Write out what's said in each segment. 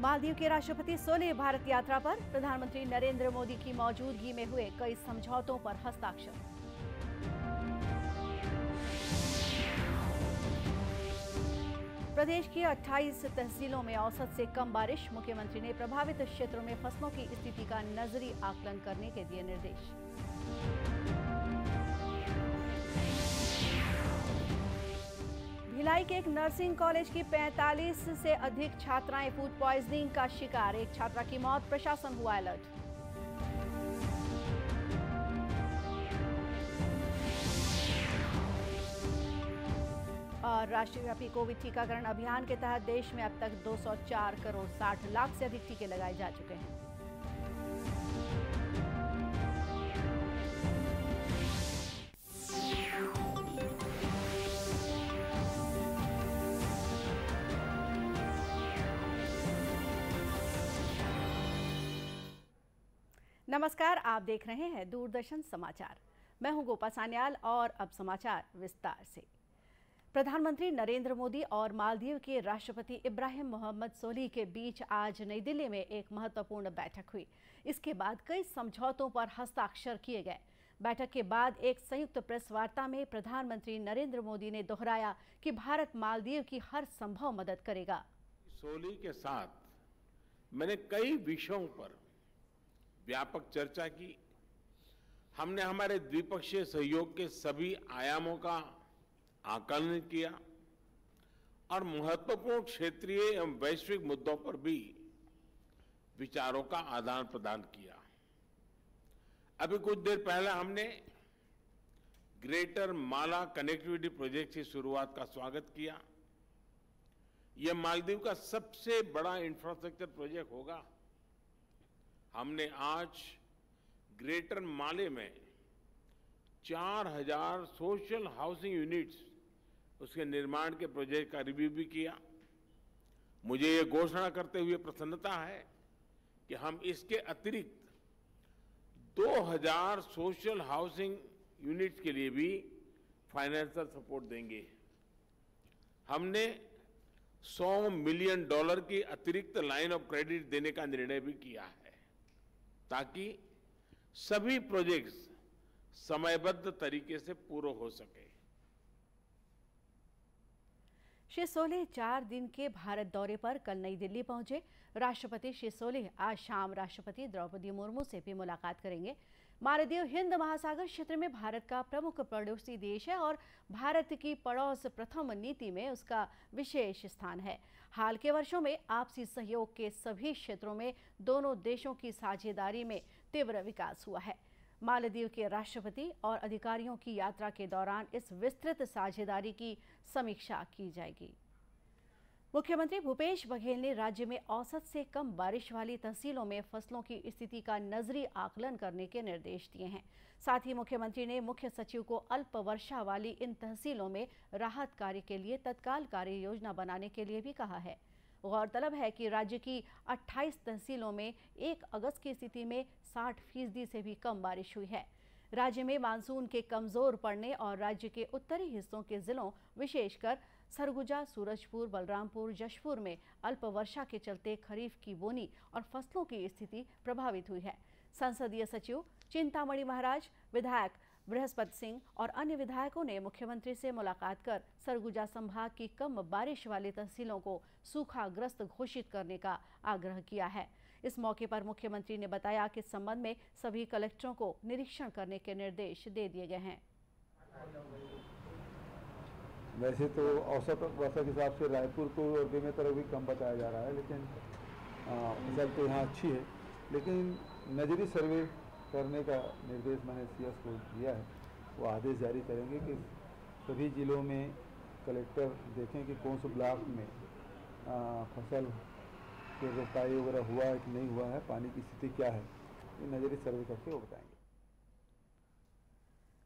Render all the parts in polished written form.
मालदीव के राष्ट्रपति सोलेह भारत यात्रा पर प्रधानमंत्री नरेंद्र मोदी की मौजूदगी में हुए कई समझौतों पर हस्ताक्षर। प्रदेश की 28 तहसीलों में औसत से कम बारिश, मुख्यमंत्री ने प्रभावित क्षेत्रों में फसलों की स्थिति का नजरी आकलन करने के दिए निर्देश। भिलाई के एक नर्सिंग कॉलेज की 45 से अधिक छात्राएं फूड पॉइजनिंग का शिकार, एक छात्रा की मौत, प्रशासन हुआ अलर्ट। और राष्ट्रव्यापी कोविड टीकाकरण अभियान के तहत देश में अब तक 204 करोड़ 60 लाख से अधिक टीके लगाए जा चुके हैं। नमस्कार, आप देख रहे हैं दूरदर्शन समाचार। मैं हूं गोपा सान्याल और अब समाचार विस्तार से। प्रधानमंत्री नरेंद्र मोदी और मालदीव के राष्ट्रपति इब्राहिम मोहम्मद सोलिह के बीच आज नई दिल्ली में एक महत्वपूर्ण बैठक हुई। इसके बाद कई समझौतों पर हस्ताक्षर किए गए। बैठक के बाद एक संयुक्त प्रेस वार्ता में प्रधानमंत्री नरेंद्र मोदी ने दोहराया कि भारत मालदीव की हर संभव मदद करेगा। सोलिह के साथ मैंने कई विषयों पर व्यापक चर्चा की। हमने हमारे द्विपक्षीय सहयोग के सभी आयामों का आकलन किया और महत्वपूर्ण क्षेत्रीय एवं वैश्विक मुद्दों पर भी विचारों का आदान प्रदान किया। अभी कुछ देर पहले हमने ग्रेटर माला कनेक्टिविटी प्रोजेक्ट की शुरुआत का स्वागत किया। यह मालदीव का सबसे बड़ा इंफ्रास्ट्रक्चर प्रोजेक्ट होगा। हमने आज ग्रेटर माले में 4000 सोशल हाउसिंग यूनिट्स उसके निर्माण के प्रोजेक्ट का रिव्यू भी किया। मुझे ये घोषणा करते हुए प्रसन्नता है कि हम इसके अतिरिक्त 2000 सोशल हाउसिंग यूनिट्स के लिए भी फाइनेंशियल सपोर्ट देंगे। हमने $100 मिलियन की अतिरिक्त लाइन ऑफ क्रेडिट देने का निर्णय भी किया है ताकि सभी प्रोजेक्ट्स समयबद्ध तरीके से पूरे हो सके। श्री सोलेह 4 दिन के भारत दौरे पर कल नई दिल्ली पहुंचे। राष्ट्रपति श्री सोलेह आज शाम राष्ट्रपति द्रौपदी मुर्मू से भी मुलाकात करेंगे। मालदीव हिंद महासागर क्षेत्र में भारत का प्रमुख पड़ोसी देश है और भारत की पड़ोस प्रथम नीति में उसका विशेष स्थान है। हाल के वर्षों में आपसी सहयोग के सभी क्षेत्रों में दोनों देशों की साझेदारी में तीव्र विकास हुआ है। मालदीव के राष्ट्रपति और अधिकारियों की यात्रा के दौरान इस विस्तृत साझेदारी की समीक्षा की जाएगी। मुख्यमंत्री भूपेश बघेल ने राज्य में औसत से कम बारिश वाली तहसीलों में फसलों की स्थिति का नजरी आकलन करने के निर्देश दिए हैं। साथ ही मुख्यमंत्री ने मुख्य सचिव को अल्प वर्षा वाली इन तहसीलों में राहत कार्य के लिए तत्काल कार्य योजना बनाने के लिए भी कहा है। गौरतलब है कि राज्य की 28 तहसीलों में 1 अगस्त की स्थिति में 60% से भी कम बारिश हुई है। राज्य में मानसून के कमजोर पड़ने और राज्य के उत्तरी हिस्सों के जिलों विशेषकर सरगुजा, सूरजपुर, बलरामपुर, जशपुर में अल्प वर्षा के चलते खरीफ की बोनी और फसलों की स्थिति प्रभावित हुई है। संसदीय सचिव चिंतामणि महाराज, विधायक बृहस्पति सिंह और अन्य विधायकों ने मुख्यमंत्री से मुलाकात कर सरगुजा संभाग की कम बारिश वाली तहसीलों को सूखाग्रस्त घोषित करने का आग्रह किया है। इस मौके पर मुख्यमंत्री ने बताया कि इस संबंध में सभी कलेक्टरों को निरीक्षण करने के निर्देश दे दिए गए हैं। वैसे तो औसत वर्षा के हिसाब से रायपुर को और बेमेतरफ भी कम बताया जा रहा है, लेकिन फसल तो यहाँ अच्छी है। लेकिन नजरी सर्वे करने का निर्देश मैंने सीएस को दिया है। वो आदेश जारी करेंगे कि सभी जिलों में कलेक्टर देखें कि कौन से ब्लॉक में फसल के रोपाई वगैरह हुआ है कि नहीं हुआ है, पानी की स्थिति क्या है, ये नजरी सर्वे करके वो बताएंगे।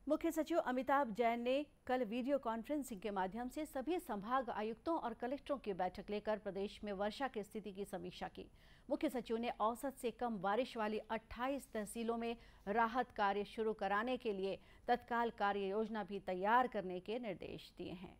मुख्य सचिव अमिताभ जैन ने कल वीडियो कॉन्फ्रेंसिंग के माध्यम से सभी संभाग आयुक्तों और कलेक्टरों की बैठक लेकर प्रदेश में वर्षा की स्थिति की समीक्षा की। मुख्य सचिव ने औसत से कम बारिश वाली 28 तहसीलों में राहत कार्य शुरू कराने के लिए तत्काल कार्य योजना भी तैयार करने के निर्देश दिए हैं।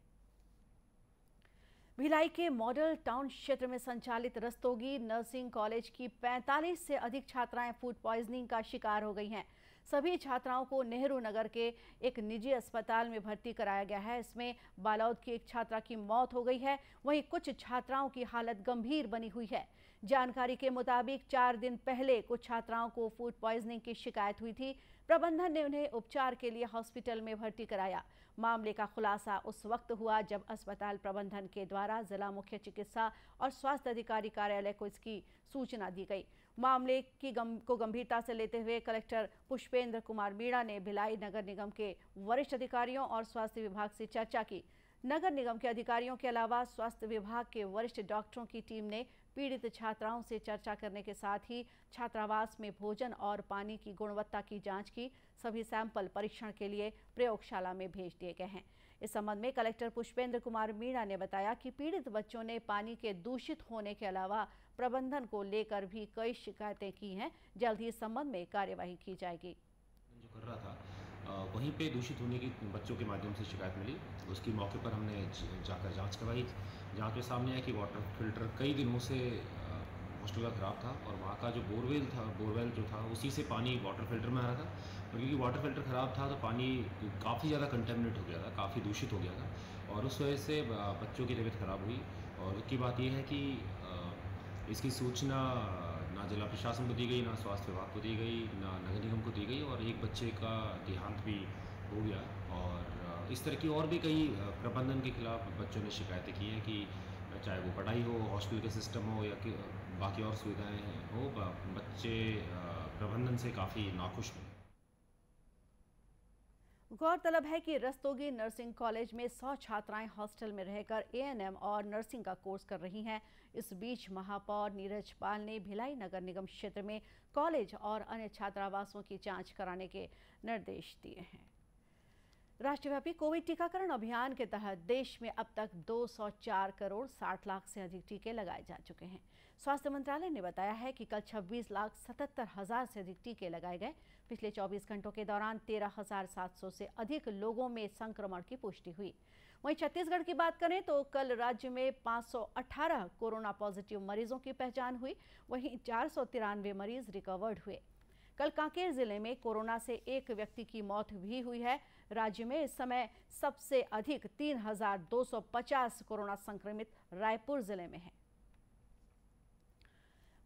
भिलाई के मॉडल टाउन क्षेत्र में संचालित रस्तोगी नर्सिंग कॉलेज की 45 से अधिक छात्राएं फूड पॉइजनिंग का शिकार हो गई हैं। सभी छात्राओं को नेहरू नगर के एक निजी अस्पताल में भर्ती कराया गया है। इसमें बालोद की एक छात्रा की मौत हो गई है, वहीं कुछ छात्राओं की हालत गंभीर बनी हुई है। जानकारी के मुताबिक 4 दिन पहले कुछ छात्राओं को फूड पॉइजनिंग की शिकायत हुई थी। प्रबंधन ने उन्हें उपचार के लिए हॉस्पिटल में भर्ती कराया। मामले का खुलासा उस वक्त हुआ जब अस्पताल प्रबंधन के द्वारा जिला मुख्य चिकित्सा और स्वास्थ्य अधिकारी कार्यालय को इसकी सूचना दी गई। मामले को गंभीरता से लेते हुए कलेक्टर पुष्पेंद्र कुमार मीणा ने भिलाई नगर निगम के वरिष्ठ अधिकारियों और स्वास्थ्य विभाग से चर्चा की। नगर निगम के अधिकारियों के अलावा स्वास्थ्य विभाग के वरिष्ठ डॉक्टरों की टीम ने पीड़ित छात्राओं से चर्चा करने के साथ ही छात्रावास में भोजन और पानी की गुणवत्ता की जांच की। सभी सैंपल परीक्षण के लिए प्रयोगशाला में भेज दिए गए हैं। इस संबंध में कलेक्टर पुष्पेंद्र कुमार मीणा ने बताया कि पीड़ित बच्चों ने पानी के दूषित होने के अलावा प्रबंधन को लेकर भी कई शिकायतें की हैं। जल्द ही इस संबंध में कार्यवाही की जाएगी। जो कर रहा था वहीं पे दूषित होने की बच्चों के माध्यम से शिकायत मिली। उसकी मौके पर हमने जाकर जांच करवाई। जांच में सामने आया कि वाटर फिल्टर कई दिनों से हॉस्टल का ख़राब था और वहाँ का जो बोरवेल जो था उसी से पानी वाटर फिल्टर में आ रहा था। और क्योंकि वाटर फिल्टर ख़राब था तो पानी काफ़ी ज़्यादा कंटेमिनेट हो गया था, काफ़ी दूषित हो गया था और उस वजह से बच्चों की तबीयत ख़राब हुई। और उसकी बात यह है कि इसकी सूचना ना जिला प्रशासन को दी गई, ना स्वास्थ्य विभाग को दी गई, ना नगर निगम को दी गई और एक बच्चे का देहांत भी हो गया। और इस तरह की और भी कई प्रबंधन के खिलाफ बच्चों ने शिकायतें की हैं कि चाहे वो पढ़ाई हो, हॉस्टल के सिस्टम हो या कि बाकी और सुविधाएं हो, बच्चे प्रबंधन से काफ़ी नाखुश हैं। गौरतलब है कि रस्तोगी नर्सिंग कॉलेज में 100 छात्राएं हॉस्टल में रहकर एएनएम और नर्सिंग का कोर्स कर रही हैं। इस बीच महापौर नीरज पाल ने भिलाई नगर निगम क्षेत्र में कॉलेज और अन्य छात्रावासों की जांच कराने के निर्देश दिए हैं। राष्ट्रव्यापी कोविड टीकाकरण अभियान के तहत देश में अब तक 204 करोड़ 60 लाख से अधिक टीके लगाए जा चुके हैं। स्वास्थ्य मंत्रालय ने बताया है कि कल 26,77,000 से अधिक टीके लगाए गए। पिछले 24 घंटों के दौरान 13,700 से अधिक लोगों में संक्रमण की पुष्टि हुई। वहीं छत्तीसगढ़ की बात करें तो कल राज्य में 518 कोरोना पॉजिटिव मरीजों की पहचान हुई। वहीं 493 मरीज रिकवर्ड हुए। कल कांकेर जिले में कोरोना से एक व्यक्ति की मौत भी हुई है। राज्य में इस समय सबसे अधिक 3,250 कोरोना संक्रमित रायपुर जिले में हैं।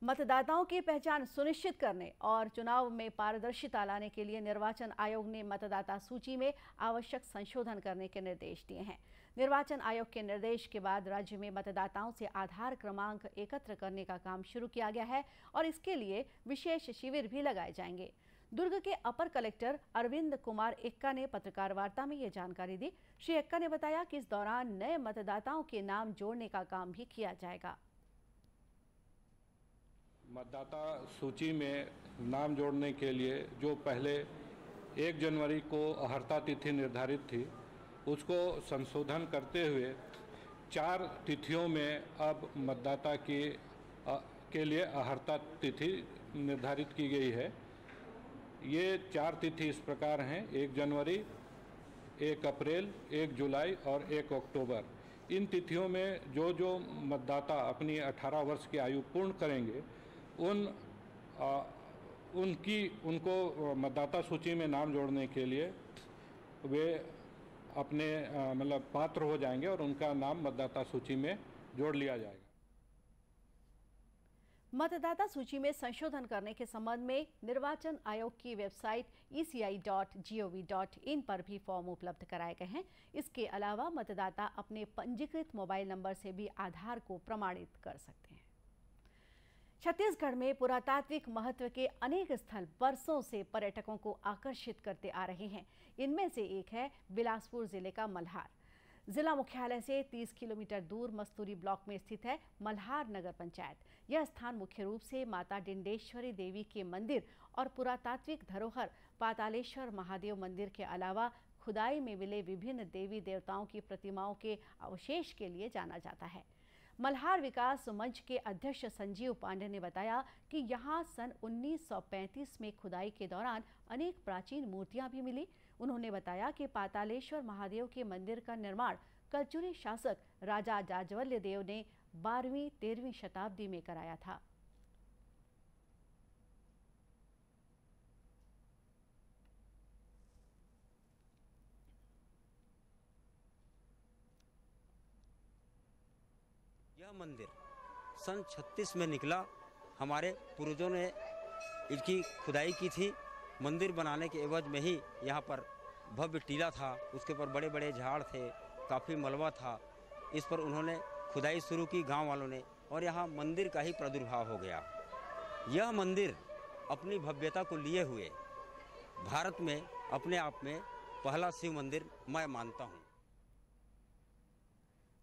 मतदाताओं की पहचान सुनिश्चित करने और चुनाव में पारदर्शिता लाने के लिए निर्वाचन आयोग ने मतदाता सूची में आवश्यक संशोधन करने के निर्देश दिए हैं। निर्वाचन आयोग के निर्देश के बाद राज्य में मतदाताओं से आधार क्रमांक एकत्र करने का काम शुरू किया गया है और इसके लिए विशेष शिविर भी लगाए जाएंगे। दुर्ग के अपर कलेक्टर अरविंद कुमार एक्का ने पत्रकार वार्ता में ये जानकारी दी। श्री एक्का ने बताया कि इस दौरान नए मतदाताओं के नाम जोड़ने का काम भी किया जाएगा। मतदाता सूची में नाम जोड़ने के लिए जो पहले 1 जनवरी को अहर्ता तिथि निर्धारित थी, उसको संशोधन करते हुए 4 तिथियों में अब मतदाता के लिए अहर्ता तिथि निर्धारित की गई है। ये 4 तिथि इस प्रकार हैं: 1 जनवरी, 1 अप्रैल, 1 जुलाई और 1 अक्टूबर। इन तिथियों में जो मतदाता अपनी 18 वर्ष की आयु पूर्ण करेंगे उनको मतदाता सूची में नाम जोड़ने के लिए वे अपने मतलब पात्र हो जाएंगे और उनका नाम मतदाता सूची में जोड़ लिया जाएगा। मतदाता सूची में संशोधन करने के संबंध में निर्वाचन आयोग की वेबसाइट eci.gov.in पर भी फॉर्म उपलब्ध कराए गए हैं। इसके अलावा मतदाता अपने पंजीकृत मोबाइल नंबर से भी आधार को प्रमाणित कर सकते हैं। छत्तीसगढ़ में पुरातात्विक महत्व के अनेक स्थल बरसों से पर्यटकों को आकर्षित करते आ रहे हैं। इनमें से एक है बिलासपुर जिले का मल्हार। जिला मुख्यालय से 30 किलोमीटर दूर मस्तूरी ब्लॉक में स्थित है मल्हार नगर पंचायत। यह स्थान मुख्य रूप से माता डिंडेश्वरी देवी के मंदिर और पुरातात्विक धरोहर पातालेश्वर महादेव मंदिर के अलावा खुदाई में मिले विभिन्न देवी देवताओं की प्रतिमाओं के अवशेष के लिए जाना जाता है। मल्हार विकास मंच के अध्यक्ष संजीव पांडे ने बताया कि यहाँ सन 1935 में खुदाई के दौरान अनेक प्राचीन मूर्तियां भी मिली। उन्होंने बताया कि पातालेश्वर महादेव के मंदिर का निर्माण कलचुरी शासक राजा जाज्वल्य देव ने 12वीं-13वीं शताब्दी में कराया था। यह मंदिर सन 36 में निकला। हमारे पूर्वजों ने इसकी खुदाई की थी। मंदिर बनाने के एवज में ही यहाँ पर भव्य टीला था, उसके ऊपर बड़े बड़े झाड़ थे, काफ़ी मलबा था। इस पर उन्होंने खुदाई शुरू की गांव वालों ने, और यहाँ मंदिर का ही प्रादुर्भाव हो गया। यह मंदिर अपनी भव्यता को लिए हुए भारत में अपने आप में पहला शिव मंदिर मैं मानता हूँ।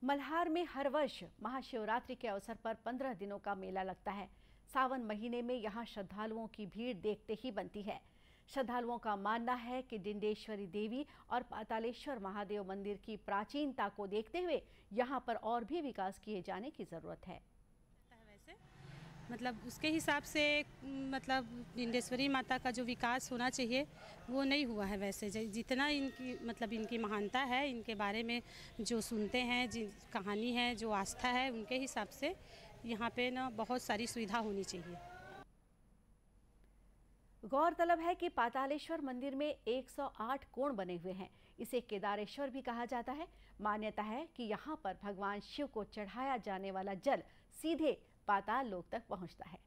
मल्हार में हर वर्ष महाशिवरात्रि के अवसर पर 15 दिनों का मेला लगता है। सावन महीने में यहाँ श्रद्धालुओं की भीड़ देखते ही बनती है। श्रद्धालुओं का मानना है कि डिंडेश्वरी देवी और पातालेश्वर महादेव मंदिर की प्राचीनता को देखते हुए यहाँ पर और भी विकास किए जाने की जरूरत है। मतलब उसके हिसाब से मतलब डिंडेश्वरी माता का जो विकास होना चाहिए वो नहीं हुआ है। वैसे जितना इनकी महानता है, इनके बारे में जो सुनते हैं, जिन कहानी है, जो आस्था है, उनके हिसाब से यहाँ पे ना बहुत सारी सुविधा होनी चाहिए। गौरतलब है कि पातालेश्वर मंदिर में 108 कोण बने हुए हैं। इसे केदारेश्वर भी कहा जाता है। मान्यता है कि यहाँ पर भगवान शिव को चढ़ाया जाने वाला जल सीधे पाताल लोक तक पहुंचता है।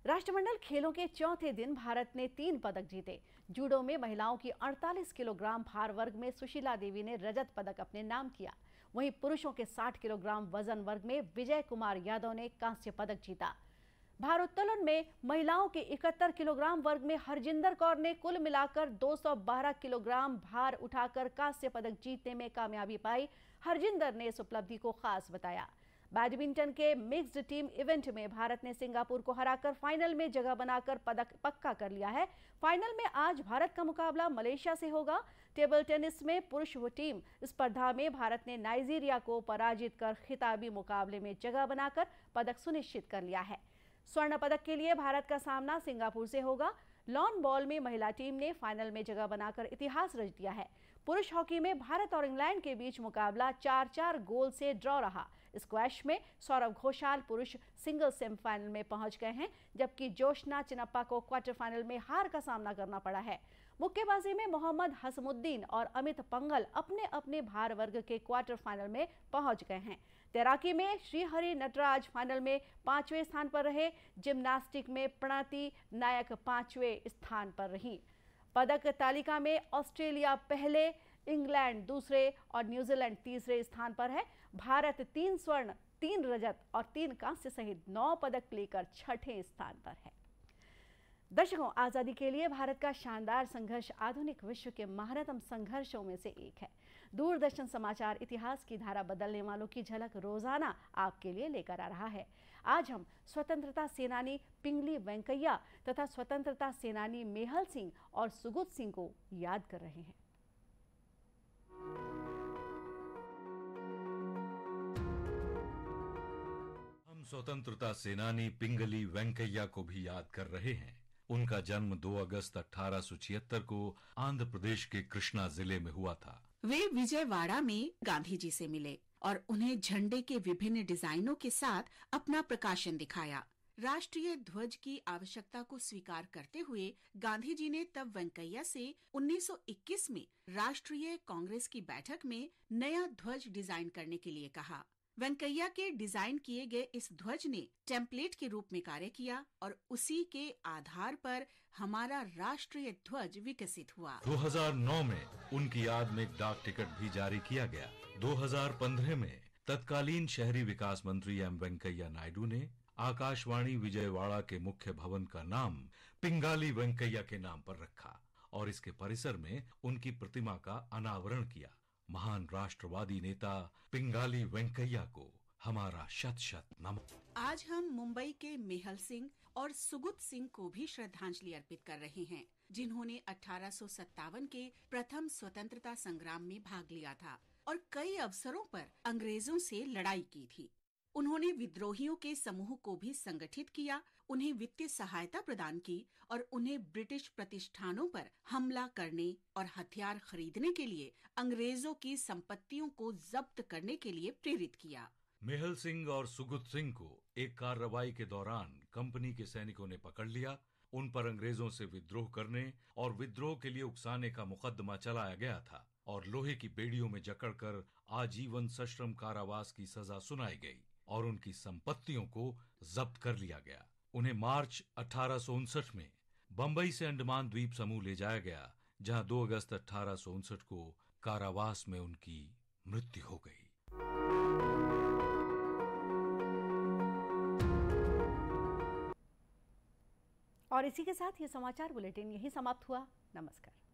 राष्ट्रमंडल खेलों के चौथे दिन भारत ने 3 पदक जीते। जूडो में महिलाओं की 48 किलोग्राम भार वर्ग में सुशीला देवी ने रजत पदक अपने नाम किया। वहीं पुरुषों के 60 किलोग्राम वजन वर्ग में विजय कुमार यादव ने कांस्य पदक जीता। भारोत्तोलन में महिलाओं के 71 किलोग्राम वर्ग में हरजिंदर कौर ने कुल मिलाकर 212 किलोग्राम भार उठाकर कांस्य पदक जीतने में कामयाबी पाई। हरजिंदर ने इस उपलब्धि को खास बताया। बैडमिंटन के मिक्स्ड टीम इवेंट में भारत ने सिंगापुर को हराकर फाइनल में जगह बनाकर पदक पक्का कर लिया है। फाइनल में आज भारत का मुकाबला मलेशिया से होगा। टेबल टेनिस में पुरुष टीम स्पर्धा में भारत ने नाइजीरिया को पराजित कर खिताबी मुकाबले में जगह बनाकर पदक सुनिश्चित कर लिया है। स्वर्ण पदक के लिए भारत का सामना सिंगापुर से होगा। लॉन बॉल में महिला टीम ने फाइनल में जगह बनाकर इतिहास रच दिया है। पुरुष हॉकी में भारत और इंग्लैंड के बीच मुकाबला 4-4 गोल से ड्रॉ रहा। स्क्वैश में सौरभ घोषाल पुरुष सिंगल सेमीफाइनल में पहुंच गए हैं, जबकि जोशना चिनप्पा को क्वार्टर फाइनल में हार का सामना करना पड़ा है। मुक्केबाजी में मोहम्मद हसमुद्दीन और अमित पंगल अपने अपने भार वर्ग के क्वार्टर फाइनल में पहुंच गए हैं। तैराकी में श्रीहरि नटराज फाइनल में 5वें स्थान पर रहे। जिम्नास्टिक में प्रणति नायक 5वें स्थान पर रही। पदक तालिका में ऑस्ट्रेलिया पहले, इंग्लैंड दूसरे और न्यूजीलैंड तीसरे स्थान पर है। भारत 3 स्वर्ण, 3 रजत और 3 कांस्य सहित 9 पदक लेकर 6ठे स्थान पर है। दर्शकों, आजादी के लिए भारत का शानदार संघर्ष आधुनिक विश्व के महानतम संघर्षों में से एक है। दूरदर्शन समाचार इतिहास की धारा बदलने वालों की झलक रोजाना आपके लिए लेकर आ रहा है। आज हम स्वतंत्रता सेनानी पिंगली वेंकैया तथा स्वतंत्रता सेनानी मेहल सिंह और सुगुत सिंह को याद कर रहे हैं। हम स्वतंत्रता सेनानी पिंगली वेंकैया को भी याद कर रहे हैं। उनका जन्म 2 अगस्त 1876 को आंध्र प्रदेश के कृष्णा जिले में हुआ था। वे विजयवाड़ा में गांधी जी से मिले और उन्हें झंडे के विभिन्न डिजाइनों के साथ अपना प्रकाशन दिखाया। राष्ट्रीय ध्वज की आवश्यकता को स्वीकार करते हुए गांधी जी ने तब वेंकैया से 1921 में राष्ट्रीय कांग्रेस की बैठक में नया ध्वज डिजाइन करने के लिए कहा। वेंकैया के डिजाइन किए गए इस ध्वज ने टेम्पलेट के रूप में कार्य किया और उसी के आधार पर हमारा राष्ट्रीय ध्वज विकसित हुआ। 2009 में उनकी याद में एक डाक टिकट भी जारी किया गया। 2015 में तत्कालीन शहरी विकास मंत्री एम वेंकैया नायडू ने आकाशवाणी विजयवाड़ा के मुख्य भवन का नाम पिंगाली वेंकैया के नाम पर रखा और इसके परिसर में उनकी प्रतिमा का अनावरण किया। महान राष्ट्रवादी नेता पिंगाली वेंकैया को हमारा शत शत नमन। आज हम मुंबई के मेहल सिंह और सुगुत सिंह को भी श्रद्धांजलि अर्पित कर रहे हैं, जिन्होंने 1857 के प्रथम स्वतंत्रता संग्राम में भाग लिया था और कई अवसरों पर अंग्रेजों से लड़ाई की थी। उन्होंने विद्रोहियों के समूह को भी संगठित किया, उन्हें वित्तीय सहायता प्रदान की और उन्हें ब्रिटिश प्रतिष्ठानों पर हमला करने और हथियार खरीदने के लिए अंग्रेजों की संपत्तियों को जब्त करने के लिए प्रेरित किया। मेहल सिंह और सुगत सिंह को एक कार्रवाई के दौरान कंपनी के सैनिकों ने पकड़ लिया। उन पर अंग्रेजों से विद्रोह करने और विद्रोह के लिए उकसाने का मुकदमा चलाया गया था और लोहे की बेड़ियों में जकड़कर आजीवन सश्रम कारावास की सजा सुनाई गई और उनकी संपत्तियों को जब्त कर लिया गया। उन्हें मार्च 1859 में बंबई से अंडमान द्वीप समूह ले जाया गया, जहां 2 अगस्त 1859 को कारावास में उनकी मृत्यु हो गई। और इसी के साथ ये समाचार बुलेटिन यहीं समाप्त हुआ। नमस्कार।